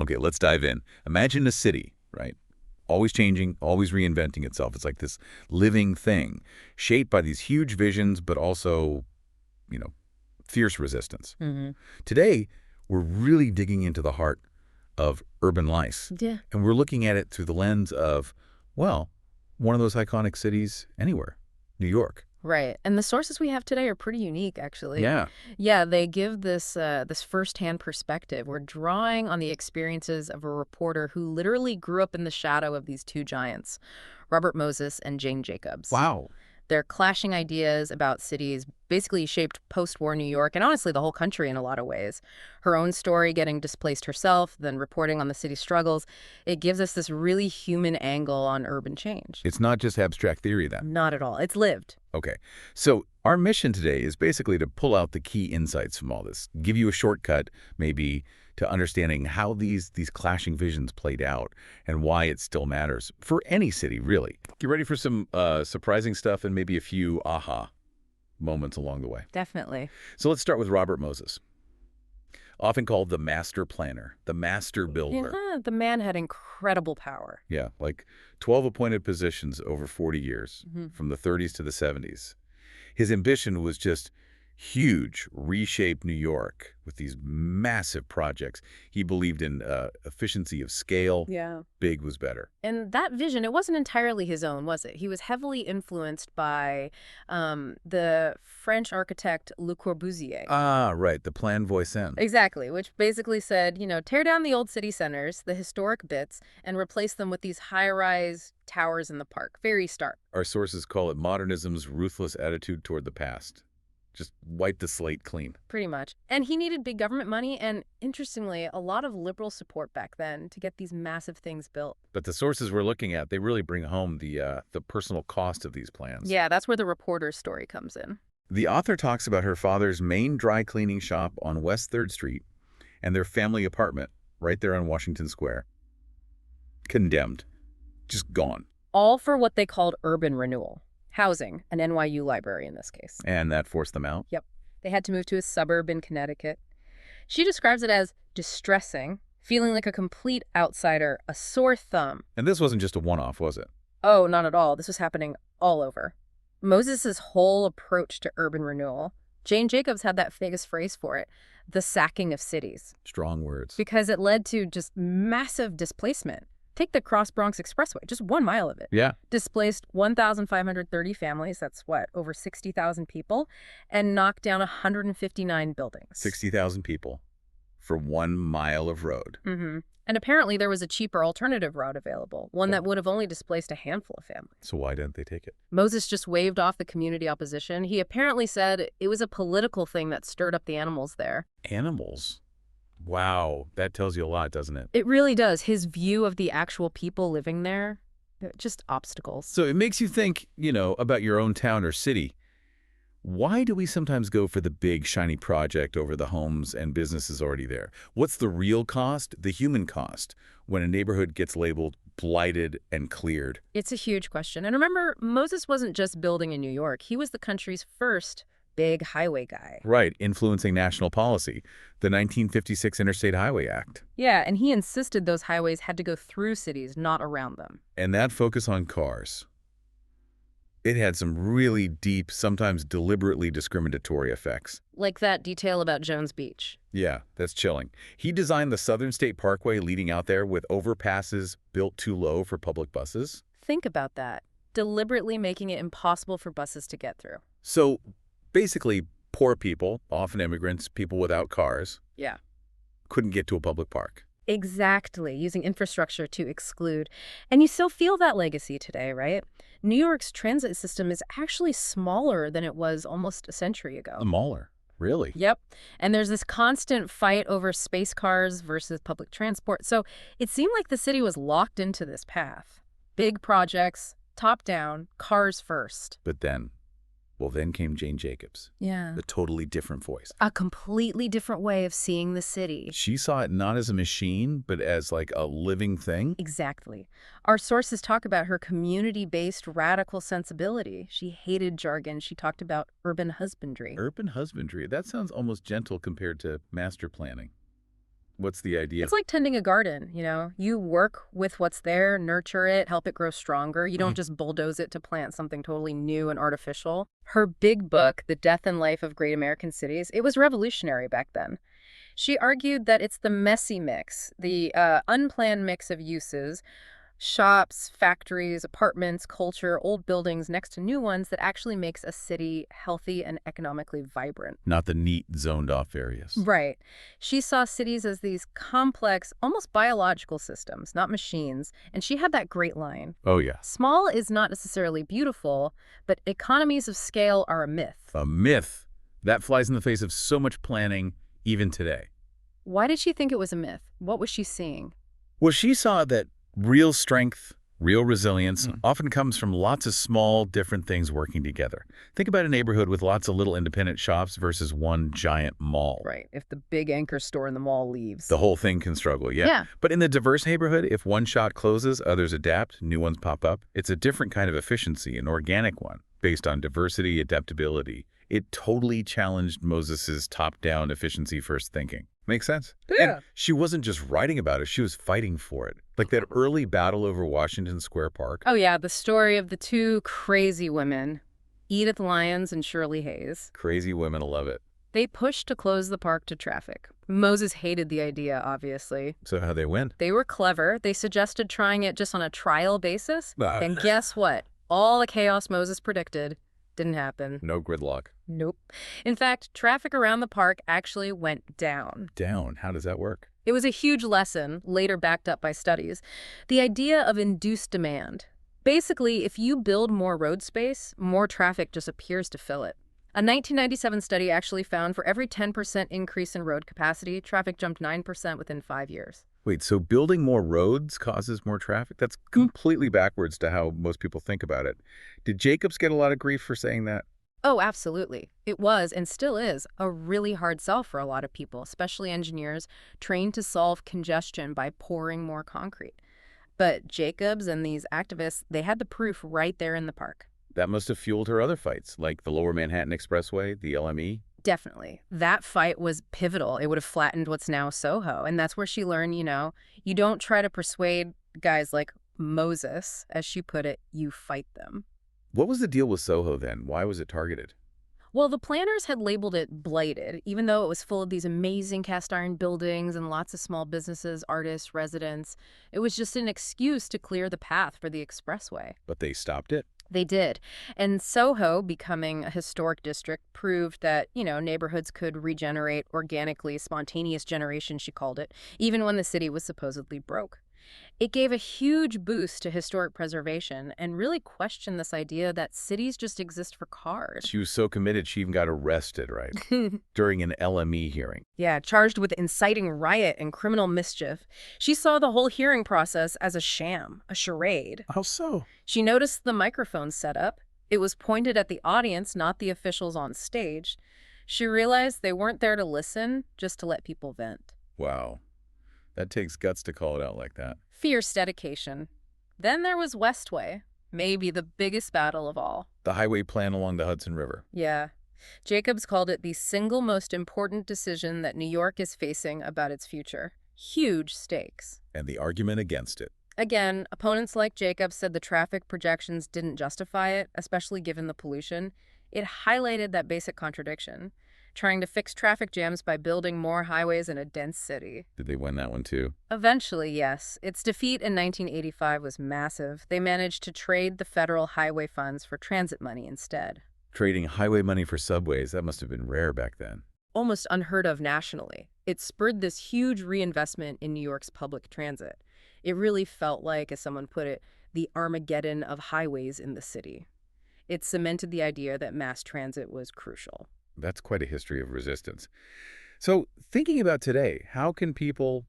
Okay, let's dive in. Imagine a city, right? Always changing, always reinventing itself. It's like this living thing, shaped by these huge visions, but also, you know, fierce resistance. Today, we're really digging into the heart of urban life. Yeah. And we're looking at it through the lens of, well, one of those iconic cities anywhere, New York. Right. And the sources we have today are pretty unique, actually. Yeah. Yeah, they give this firsthand perspective. We're drawing on the experiences of a reporter who literally grew up in the shadow of these two giants, Robert Moses and Jane Jacobs. Wow. Their clashing ideas about cities basically shaped post-war New York and honestly the whole country in a lot of ways. Her own story getting displaced herself, then reporting on the city's struggles, it gives us this really human angle on urban change. It's not just abstract theory then. Not at all. It's lived. Okay. So our mission today is basically to pull out the key insights from all this, give you a shortcut maybe to understanding how these clashing visions played out and why it still matters for any city, really. Get ready for some surprising stuff and maybe a few aha moments along the way. Definitely. So let's start with Robert Moses, often called the master planner, the master builder. Yeah, the man had incredible power. Yeah, like 12 appointed positions over 40 years, from the 30s to the 70s. His ambition was just huge, reshape New York with these massive projects. He believed in efficiency of scale. Yeah. Big was better. And that vision, it wasn't entirely his own, was it? He was heavily influenced by the French architect Le Corbusier. Ah, right, the Plan Voisin. Exactly, which basically said, tear down the old city centers, the historic bits, and replace them with these high-rise towers in the park. Very stark. Our sources call it modernism's ruthless attitude toward the past. Just wipe the slate clean. Pretty much. And he needed big government money and, interestingly, a lot of liberal support back then to get these massive things built. But the sources we're looking at, they really bring home the personal cost of these plans. Yeah, that's where the reporter's story comes in. The author talks about her father's main dry cleaning shop on West 3rd Street and their family apartment right there on Washington Square. Condemned. Just gone. All for what they called urban renewal. Housing, an NYU library in this case. And that forced them out? Yep. They had to move to a suburb in Connecticut. She describes it as distressing, feeling like a complete outsider, a sore thumb. And this wasn't just a one-off, was it? Oh, not at all. This was happening all over. Moses's whole approach to urban renewal, Jane Jacobs had that famous phrase for it, the sacking of cities. Strong words. Because it led to just massive displacement. Take the Cross Bronx Expressway, just 1 mile of it. Yeah. Displaced 1,530 families, that's what, over 60,000 people, and knocked down 159 buildings. 60,000 people for 1 mile of road. And apparently there was a cheaper alternative route available, one that would have only displaced a handful of families. So why didn't they take it? Moses just waved off the community opposition. He apparently said it was a political thing that stirred up the animals there. Animals? Wow, that tells you a lot, doesn't it? It really does. His view of the actual people living there, just obstacles. So it makes you think, about your own town or city. Why do we sometimes go for the big, shiny project over the homes and businesses already there? What's the real cost, the human cost, when a neighborhood gets labeled blighted and cleared? It's a huge question. And remember, Moses wasn't just building in New York. He was the country's first big highway guy. Right, influencing national policy, the 1956 Interstate Highway Act. Yeah, and he insisted those highways had to go through cities, not around them. And that focus on cars, it had some really deep, sometimes deliberately discriminatory effects. Like that detail about Jones Beach. Yeah, that's chilling. He designed the Southern State Parkway leading out there with overpasses built too low for public buses. Think about that. Deliberately making it impossible for buses to get through. So basically, poor people, often immigrants, people without cars, Yeah. couldn't get to a public park. Exactly, using infrastructure to exclude. And you still feel that legacy today, right? New York's transit system is actually smaller than it was almost a century ago. Smaller, really? Yep. And there's this constant fight over space cars versus public transport. So it seemed like the city was locked into this path. Big projects, top down, cars first. But then came Jane Jacobs. Yeah. A totally different voice. A completely different way of seeing the city. She saw it not as a machine, but as like a living thing. Exactly. Our sources talk about her community-based radical sensibility. She hated jargon. She talked about urban husbandry. Urban husbandry. That sounds almost gentle compared to master planning. What's the idea? It's like tending a garden, You work with what's there, nurture it, help it grow stronger. You don't just bulldoze it to plant something totally new and artificial. Her big book, The Death and Life of Great American Cities, it was revolutionary back then. She argued that it's the messy mix, the unplanned mix of uses, shops, factories, apartments, culture, old buildings next to new ones that actually makes a city healthy and economically vibrant. Not the neat, zoned-off areas. Right. She saw cities as these complex, almost biological systems, not machines, and she had that great line. Oh, yeah. Small is not necessarily beautiful, but economies of scale are a myth. A myth. That flies in the face of so much planning, even today. Why did she think it was a myth? What was she seeing? Well, she saw that real strength, real resilience often comes from lots of small, different things working together. Think about a neighborhood with lots of little independent shops versus one giant mall. Right. If the big anchor store in the mall leaves. The whole thing can struggle, yeah. Yeah. But in the diverse neighborhood, if one shop closes, others adapt, new ones pop up. It's a different kind of efficiency, an organic one, based on diversity, adaptability. It totally challenged Moses's top-down efficiency-first thinking. Makes sense? Yeah. And she wasn't just writing about it, she was fighting for it. Like that early battle over Washington Square Park. Oh, yeah, the story of the two crazy women, Edith Lyons and Shirley Hayes. Crazy women love it. They pushed to close the park to traffic. Moses hated the idea, obviously. So how'd they win? They were clever. They suggested trying it just on a trial basis. Ah. And guess what? All the chaos Moses predicted didn't happen. No gridlock. Nope. In fact, traffic around the park actually went down. Down? How does that work? It was a huge lesson, later backed up by studies. The idea of induced demand. Basically, if you build more road space, more traffic just appears to fill it. A 1997 study actually found for every 10% increase in road capacity, traffic jumped 9% within 5 years. Wait, so building more roads causes more traffic? That's completely backwards to how most people think about it. Did Jacobs get a lot of grief for saying that? Oh, absolutely. It was, and still is, a really hard sell for a lot of people, especially engineers trained to solve congestion by pouring more concrete. But Jacobs and these activists, they had the proof right there in the park. That must have fueled her other fights, like the Lower Manhattan Expressway, the LME. Definitely. That fight was pivotal. It would have flattened what's now Soho. And that's where she learned, you don't try to persuade guys like Moses, as she put it, you fight them. What was the deal with Soho then? Why was it targeted? Well, the planners had labeled it blighted, even though it was full of these amazing cast iron buildings and lots of small businesses, artists, residents. It was just an excuse to clear the path for the expressway. But they stopped it? They did. And Soho, becoming a historic district, proved that, neighborhoods could regenerate organically, spontaneous generation, she called it, even when the city was supposedly broke. It gave a huge boost to historic preservation and really questioned this idea that cities just exist for cars. She was so committed she even got arrested, right? During an LME hearing. Yeah, charged with inciting riot and criminal mischief. She saw the whole hearing process as a sham, a charade. How so? She noticed the microphone set up. It was pointed at the audience, not the officials on stage. She realized they weren't there to listen, just to let people vent. Wow. That takes guts to call it out like that. Fierce dedication. Then there was Westway, maybe the biggest battle of all. The highway plan along the Hudson River. Yeah. Jacobs called it the single most important decision that New York is facing about its future. Huge stakes. And the argument against it. Again, opponents like Jacobs said the traffic projections didn't justify it, especially given the pollution. It highlighted that basic contradiction. Trying to fix traffic jams by building more highways in a dense city. Did they win that one too? Eventually, yes. Its defeat in 1985 was massive. They managed to trade the federal highway funds for transit money instead. Trading highway money for subways, that must have been rare back then. Almost unheard of nationally. It spurred this huge reinvestment in New York's public transit. It really felt like, as someone put it, the Armageddon of highways in the city. It cemented the idea that mass transit was crucial. That's quite a history of resistance. So thinking about today, how can people,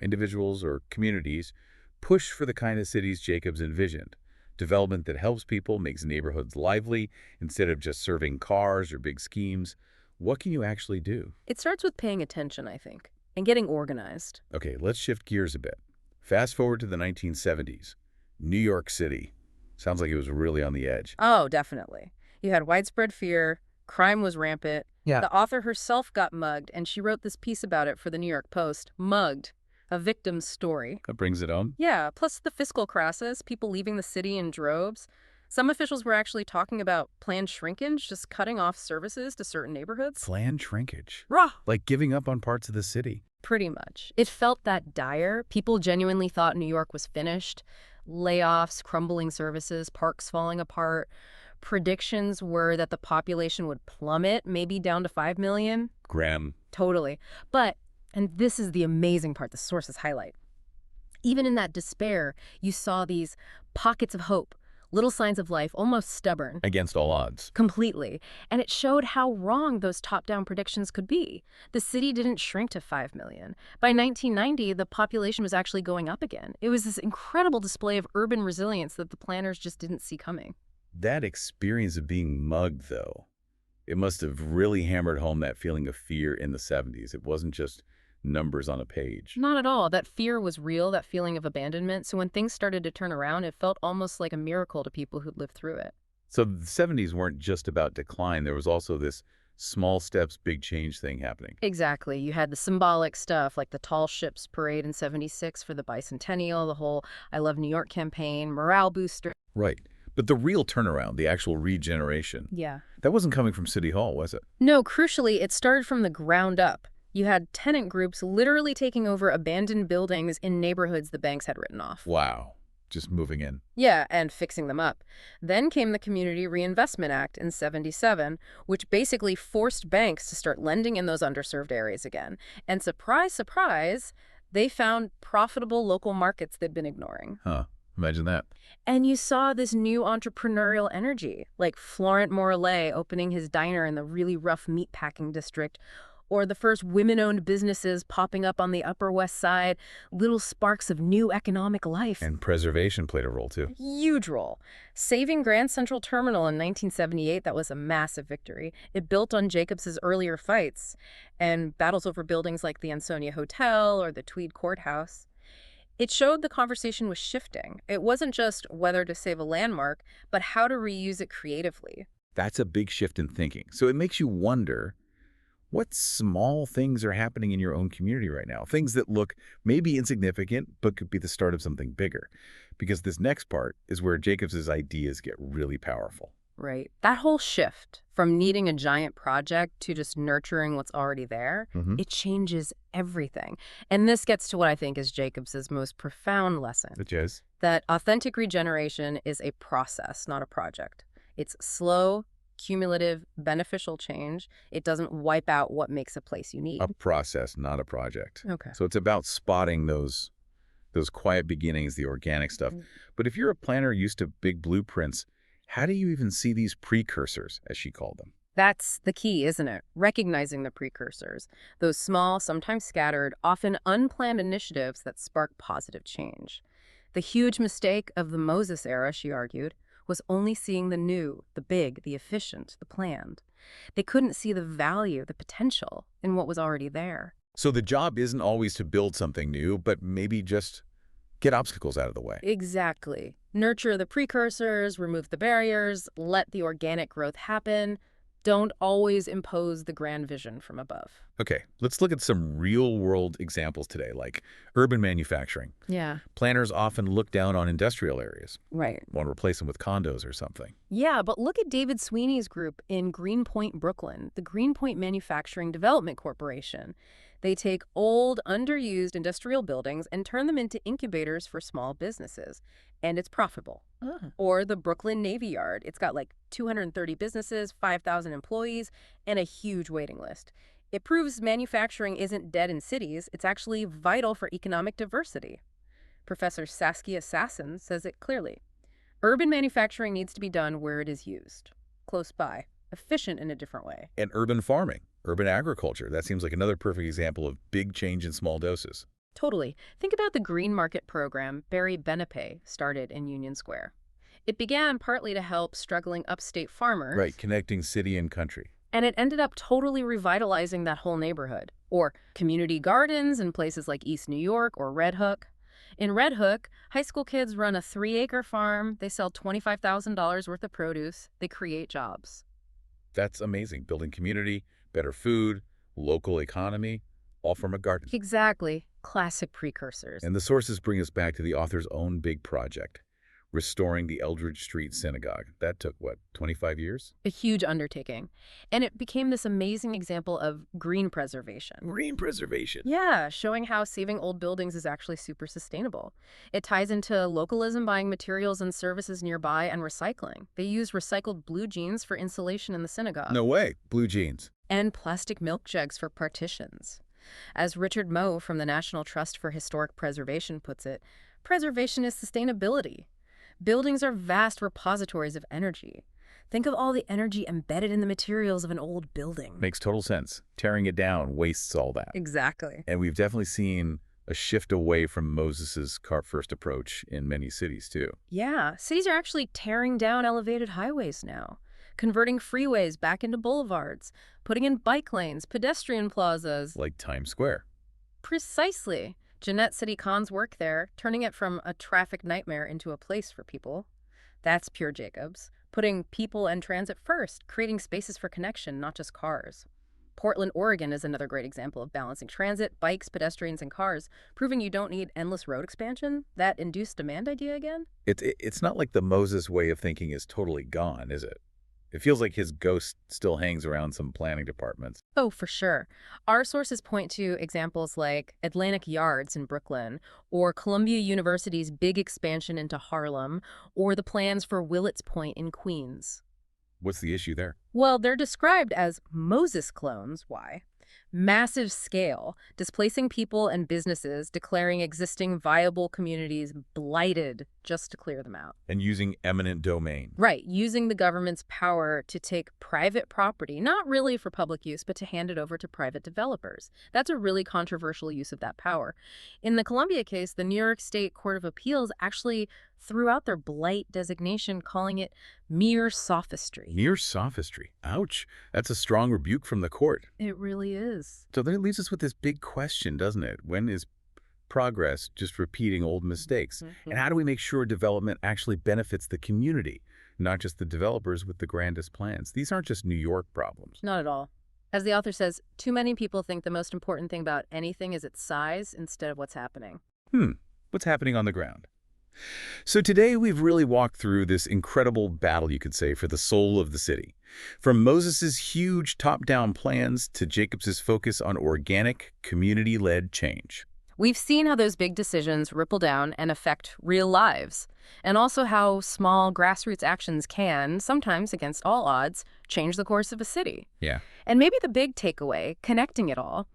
individuals or communities, push for the kind of cities Jacobs envisioned? Development that helps people, makes neighborhoods lively, instead of just serving cars or big schemes. What can you actually do? It starts with paying attention, I think, and getting organized. Okay, let's shift gears a bit. Fast forward to the 1970s. New York City. Sounds like it was really on the edge. Oh, definitely. You had widespread fear. Crime was rampant. Yeah. The author herself got mugged, and she wrote this piece about it for the New York Post. Mugged, a victim's story. That brings it home. Yeah, plus the fiscal crisis, people leaving the city in droves. Some officials were actually talking about planned shrinkage, just cutting off services to certain neighborhoods. Planned shrinkage. Rah! Like giving up on parts of the city. Pretty much. It felt that dire. People genuinely thought New York was finished. Layoffs, crumbling services, parks falling apart. Predictions were that the population would plummet, maybe down to 5 million. Graham. Totally. But, and this is the amazing part the sources highlight, even in that despair, you saw these pockets of hope, little signs of life, almost stubborn. Against all odds. Completely. And it showed how wrong those top-down predictions could be. The city didn't shrink to 5 million. By 1990, the population was actually going up again. It was this incredible display of urban resilience that the planners just didn't see coming. That experience of being mugged, though, it must have really hammered home that feeling of fear in the 70s. It wasn't just numbers on a page. Not at all. That fear was real, that feeling of abandonment. So when things started to turn around, it felt almost like a miracle to people who'd lived through it. So the 70s weren't just about decline. There was also this small steps, big change thing happening. Exactly. You had the symbolic stuff like the Tall Ships Parade in '76 for the bicentennial, the whole I Love New York campaign, morale booster. Right. But the real turnaround, the actual regeneration, Yeah. that wasn't coming from City Hall, was it? No, crucially, it started from the ground up. You had tenant groups literally taking over abandoned buildings in neighborhoods the banks had written off. Wow. Just moving in. Yeah, and fixing them up. Then came the Community Reinvestment Act in '77, which basically forced banks to start lending in those underserved areas again. And surprise, surprise, they found profitable local markets they'd been ignoring. Huh. Imagine that. And you saw this new entrepreneurial energy, like Florent Morellet opening his diner in the really rough meatpacking district, or the first women-owned businesses popping up on the Upper West Side, little sparks of new economic life. And preservation played a role, too. Huge role. Saving Grand Central Terminal in 1978, that was a massive victory. It built on Jacobs's earlier fights and battles over buildings like the Ansonia Hotel or the Tweed Courthouse. It showed the conversation was shifting. It wasn't just whether to save a landmark, but how to reuse it creatively. That's a big shift in thinking. So it makes you wonder, what small things are happening in your own community right now? Things that look maybe insignificant, but could be the start of something bigger. Because this next part is where Jacobs's ideas get really powerful. Right. That whole shift from needing a giant project to just nurturing what's already there, it changes everything. And this gets to what I think is Jacobs's most profound lesson. Which is? That authentic regeneration is a process, not a project. It's slow, cumulative, beneficial change. It doesn't wipe out what makes a place unique. A process, not a project. Okay. So it's about spotting those quiet beginnings, the organic stuff. But if you're a planner used to big blueprints, how do you even see these precursors, as she called them? That's the key, isn't it? Recognizing the precursors. Those small, sometimes scattered, often unplanned initiatives that spark positive change. The huge mistake of the Moses era, she argued, was only seeing the new, the big, the efficient, the planned. They couldn't see the value, the potential in what was already there. So the job isn't always to build something new, but maybe just get obstacles out of the way. Exactly. Nurture the precursors, remove the barriers, let the organic growth happen. Don't always impose the grand vision from above. Okay, let's look at some real-world examples today, like urban manufacturing. Yeah. Planners often look down on industrial areas, Right. want to replace them with condos or something. Yeah, but look at David Sweeney's group in Greenpoint, Brooklyn, the Greenpoint Manufacturing Development Corporation. They take old, underused industrial buildings and turn them into incubators for small businesses. And it's profitable. Or the Brooklyn Navy Yard. It's got like 230 businesses, 5,000 employees, and a huge waiting list. It proves manufacturing isn't dead in cities. It's actually vital for economic diversity. Professor Saskia Sassen says it clearly. Urban manufacturing needs to be done where it is used, close by, efficient in a different way. And urban farming, urban agriculture, that seems like another perfect example of big change in small doses. Totally. Think about the Green Market program Barry Benepe started in Union Square. It began partly to help struggling upstate farmers. Right, connecting city and country. And it ended up totally revitalizing that whole neighborhood. Or community gardens in places like East New York or Red Hook. In Red Hook, high school kids run a 3-acre farm. They sell $25,000 worth of produce. They create jobs. That's amazing, building community, better food, local economy, all from a garden. Exactly. Classic precursors. And the sources bring us back to the author's own big project, restoring the Eldridge Street Synagogue. That took, what, 25 years? A huge undertaking. And it became this amazing example of green preservation. Green preservation. Yeah, showing how saving old buildings is actually super sustainable. It ties into localism, buying materials and services nearby, and recycling. They use recycled blue jeans for insulation in the synagogue. No way. Blue jeans. And plastic milk jugs for partitions. As Richard Moe from the National Trust for Historic Preservation puts it, preservation is sustainability. Buildings are vast repositories of energy. Think of all the energy embedded in the materials of an old building. Makes total sense. Tearing it down wastes all that. Exactly. And we've definitely seen a shift away from Moses's cart-first approach in many cities, too. Yeah, cities are actually tearing down elevated highways now, converting freeways back into boulevards, putting in bike lanes, pedestrian plazas. Like Times Square. Precisely. Jeanette City Khan's work there, turning it from a traffic nightmare into a place for people. That's pure Jacobs. Putting people and transit first, creating spaces for connection, not just cars. Portland, Oregon is another great example of balancing transit, bikes, pedestrians, and cars, proving you don't need endless road expansion. That induced demand idea again? It's not like the Moses way of thinking is totally gone, is it? It feels like his ghost still hangs around some planning departments. Oh, for sure. Our sources point to examples like Atlantic Yards in Brooklyn, or Columbia University's big expansion into Harlem, or the plans for Willets Point in Queens. What's the issue there? Well, they're described as Moses clones. Why? Massive scale, displacing people and businesses, declaring existing viable communities blighted just to clear them out. And using eminent domain. Right, using the government's power to take private property, not really for public use, but to hand it over to private developers. That's a really controversial use of that power. In the Columbia case, the New York State Court of Appeals actually threw out their blight designation, calling it mere sophistry. Mere sophistry. Ouch. That's a strong rebuke from the court. It really is. So then it leaves us with this big question, doesn't it? When is progress just repeating old mistakes? And how do we make sure development actually benefits the community, not just the developers with the grandest plans? These aren't just New York problems. Not at all. As the author says, too many people think the most important thing about anything is its size instead of what's happening. What's happening on the ground? So today we've really walked through this incredible battle, you could say, for the soul of the city. From Moses's huge top-down plans to Jacobs's focus on organic, community-led change. We've seen how those big decisions ripple down and affect real lives, and also how small grassroots actions can, sometimes against all odds, change the course of a city. Yeah. And maybe the big takeaway, connecting it all,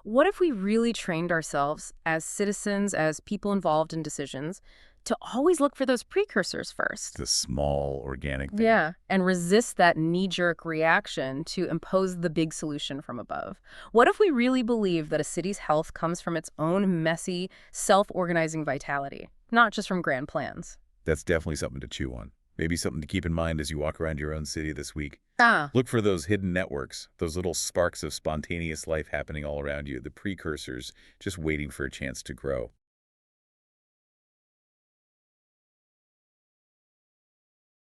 what if we really trained ourselves as citizens, as people involved in decisions, to always look for those precursors first? The small organic thing. Yeah, and resist that knee-jerk reaction to impose the big solution from above. What if we really believe that a city's health comes from its own messy, self-organizing vitality, not just from grand plans? That's definitely something to chew on. Maybe something to keep in mind as you walk around your own city this week. Look for those hidden networks, those little sparks of spontaneous life happening all around you, the precursors just waiting for a chance to grow.